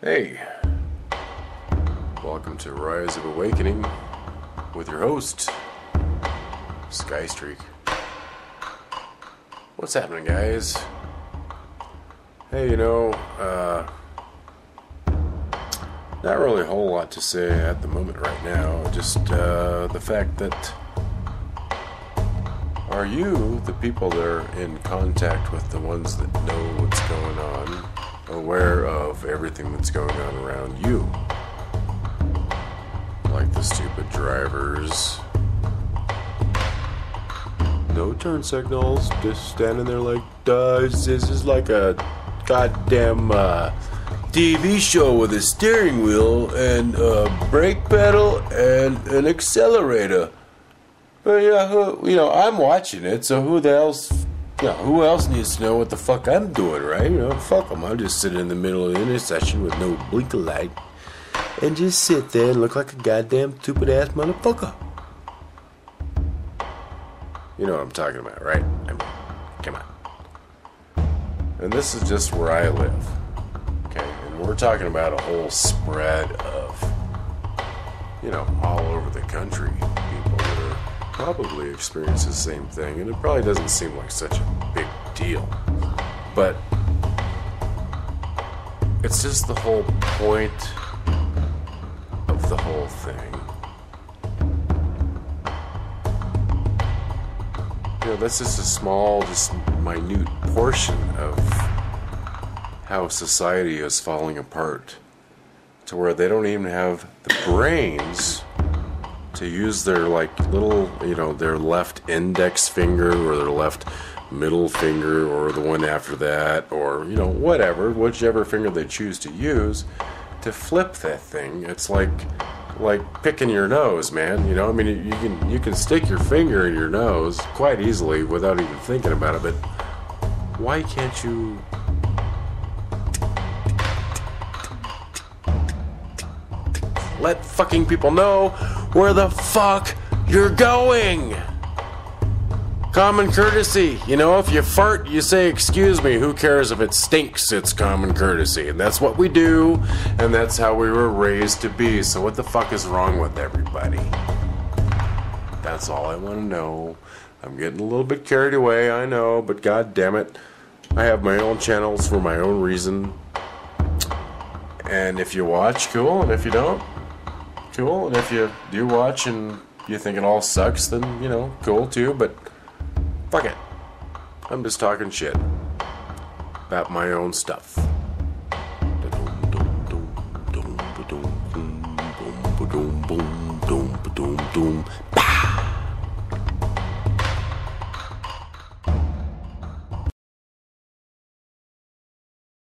Hey, welcome to Rise of Awakening with your host, Skystreak. What's happening, guys? Hey, not really a whole lot to say at the moment right now. Just the fact that are you, the people that are in contact with the ones that know what's going on, aware of everything that's going on around you? Like the stupid drivers. No turn signals, just standing there like, this is like a goddamn TV show with a steering wheel and a brake pedal and an accelerator. But yeah, I'm watching it, so who else needs to know what the fuck I'm doing, right? Fuck them. I'll just sit in the middle of the intersection with no blinker light and just sit there and look like a goddamn stupid ass motherfucker. You know what I'm talking about, right? I mean, come on. And this is just where I live, okay? And we're talking about a whole spread of, all over the country, people that are probably experience the same thing, and it probably doesn't seem like such a big deal, but it's just the whole point of the whole thing. That's just a small, just minute portion of how society is falling apart to where they don't even have the brains to use their little, their left index finger or their left middle finger or the one after that or, whichever finger they choose to use to flip that thing. It's like picking your nose, man. You can stick your finger in your nose quite easily without even thinking about it, but why can't you let fucking people know where the fuck you're going? Common courtesy. If you fart, you say, excuse me. Who cares if it stinks? It's common courtesy. And that's what we do, and that's how we were raised to be. So what the fuck is wrong with everybody? That's all I want to know. I'm getting a little bit carried away, I know, but god damn it. I have my own channels for my own reason. And if you watch, cool. And if you don't, cool. And if you do watch and you think it all sucks, then, cool too. But fuck it. I'm just talking shit about my own stuff. Bow.